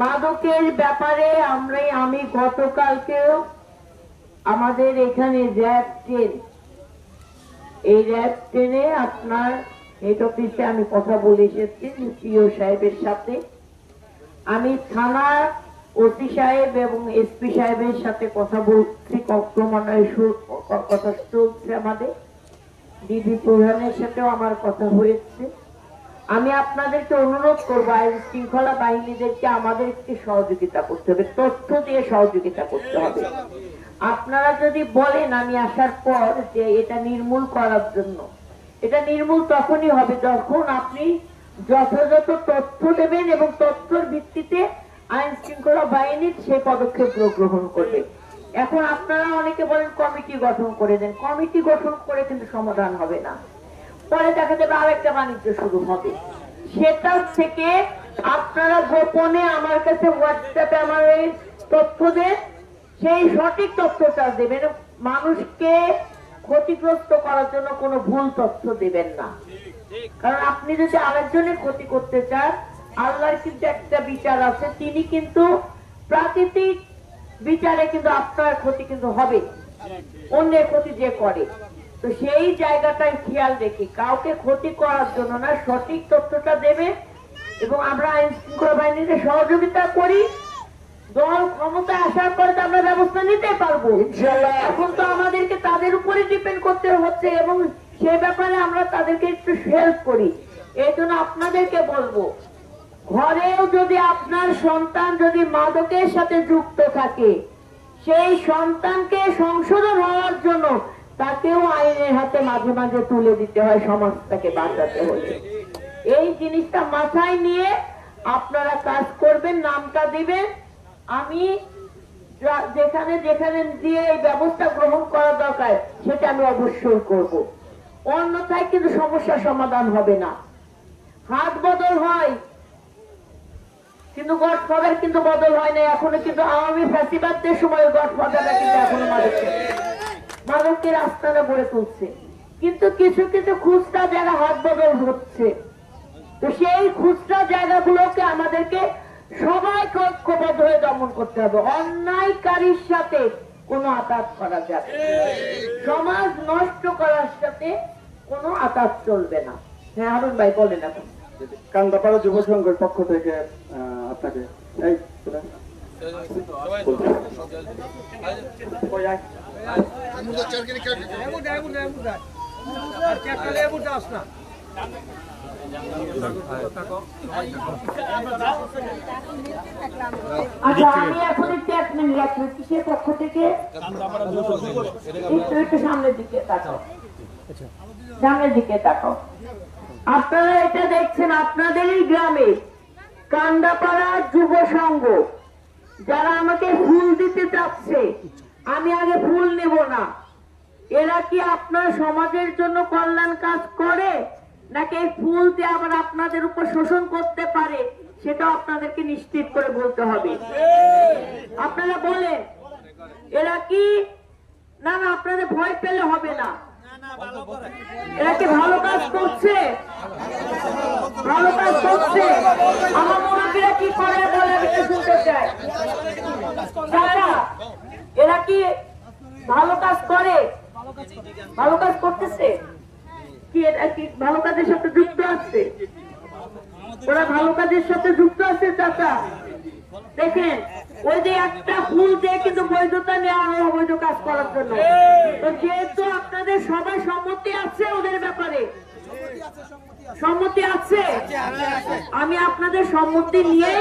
মাদকের ব্যাপারে আমি গতকালকেও আমাদের এখানে র্যাব 10 এই র্যাব 10-এ আপনার হেড অফিসে আমি কথা বলে এসেছি সিও সাহেবের সাথে। আমি থানার ওসি সাহেব এবং এসপি সাহেবের সাথে কথা বলছি, ক্রমান্বয়ে কথা চলছে। আমাদের ডিবি প্রধানের সাথেও আমার কথা হয়েছে। আমি আপনাদেরকে অনুরোধ করবো আইন শৃঙ্খলা বাহিনীদেরকে আমাদেরকে সহযোগিতা করতে হবে, তথ্য দিয়ে সহযোগিতা করতে হবে। আপনারা যদি বলেন আমি আসার পর যে এটা নির্মূল করার জন্য, এটা নির্মূল তখনই হবে যখন আপনি যথাযথ তথ্য দেবেন এবং তথ্যের ভিত্তিতে আইন শৃঙ্খলা বাহিনী সেই পদক্ষেপ গ্রহণ করবে। এখন আপনারা অনেকে বলেন কমিটি গঠন করে দেন, কমিটি গঠন করে কিন্তু সমাধান হবে না। পরে দেখা যাবে আরেকটা বাণিজ্য শুরু হবে। সেটা থেকে আপনারা গোপনে আমার কাছে হোয়াটসঅ্যাপে আমার এই তথ্য দেন, সেই সঠিক তথ্যটা দেবেন। মানুষকে ক্ষতিগ্রস্ত করার জন্য কোনো ভুল তথ্য দেবেন না, কারণ আপনি যদি আরেকজনের ক্ষতি করতে চান, আল্লাহর কিন্তু একটা বিচার আছে, তিনি কিন্তু প্রাকৃতিক বিচারে কিন্তু আপনার ক্ষতি কিন্তু হবে, অন্যের ক্ষতি যে করে। তো সেই জায়গাটায় খেয়াল রেখে কাউকে ক্ষতি করার জন্য না, সঠিক তথ্যটা দেবে এবং আমরা আইন শৃঙ্খলা বাহিনীতে সহযোগিতা করি। দল ক্ষমতায় আসার পরে তো আমরা ব্যবস্থা নিতে পারবো, এখন তো আমাদেরকে তাদের উপরে ডিপেন্ড করতে হচ্ছে এবং সে ব্যাপারে আমরা তাদেরকে একটু হেল্প করি। এই জন্য আপনাদেরকে বলবো, ঘরেও যদি আপনার সন্তান যদি মাদকের সাথে যুক্ত থাকে, সেই সন্তানকে সংশোধন হওয়ার জন্য তাকেও আইনের হাতে মাঝে মাঝে তুলে দিতে হয়, সমাজটাকে বাঁচাতে হলে। এই জিনিসটা মাথায় নিয়ে আপনারা কাজ করবেন, নামটা দিবেন। আমি যেখানে যেখানে দিয়ে এই ব্যবস্থা গ্রহণ করা দরকার সেটা আমি অবশ্যই করব, অন্যথায় কিন্তু সমস্যার সমাধান হবে না। হাত বদল হয় কিন্তু গডফাদার কিন্তু বদল হয় না এখনো, কিন্তু আওয়ামী ফ্যাসিবাদদের সময় গডফাদাররা কিন্তু এখনো মাদককে রাস্তাটা গড়ে তুলছে। কিন্তু কিছু কিছু খুচরা জায়গা হাত বদল হচ্ছে, তো সেই খুচরা জায়গাগুলোকে আমাদেরকে সবাইকে ঐক্যবদ্ধ হয়ে দমন করতে হবে। অন্যায়কারীর সাথে কোনো আঘাত করা যাবে, সমাজ নষ্ট করার সাথে কোনো আঘাত চলবে না। হ্যাঁ হারুন ভাই বলেন। এখন কান্দাপাড়া যুব সংঘের পক্ষ থেকে আপনাকে আচ্ছা, আমি এখন একটু 1 মিনিট রাখবো। কিসের পক্ষ থেকে? একটু সামনের দিকে তাকাও, সামনের দিকে তাকাও। আপনারা এটা দেখছেন আপনাদেরই গ্রামে কান্দাপাড়া যুব সংঘ, যারা আমাকে ফুল দিতে চাচ্ছে। আমি আগে ফুল নেব না। এরা কি আপনার সমাজের জন্য কল্যাণ কাজ করে, নাকি এই ফুল দিয়ে আবার আপনাদের উপর শোষণ করতে পারে, সেটা আপনাদেরকে নিশ্চিত করে বলতে হবে। আপনারা বলেন এরা কি? না না, আপনাদের ভয় পেলে হবে না। এরা কি ভালো কাজ করছে? ভালো কাজ করছে। আমার মুরব্বীরা কি করে বলে আমি শুনতে চাই। এরা কি ভালো কাজ করে? ভালো কাজ করতেছে কি? এরা কি ভালো কাজের সাথে যুক্ত আছে? ওরা ভালো কাজের সাথে যুক্ত আছে। চাচা দেখেন, ওই যে একটা ফুল দিয়ে কিন্তু বৈধতা নেওয়া হয় অবৈধ কাজ করার জন্য। তো যেহেতু আপনাদের সবাই সম্মতি আছে ওদের ব্যাপারে, সম্মতি আছে, আমি আপনাদের সম্মতি নিয়ে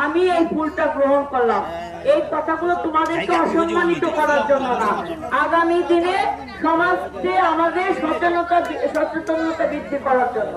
আমি এই ফুলটা গ্রহণ করলাম। এই কথাগুলো তোমাদেরকে অসম্মানিত করার জন্য না, আগামী দিনে সমাজে আমাদের সচেতনতা বৃদ্ধি করার জন্য।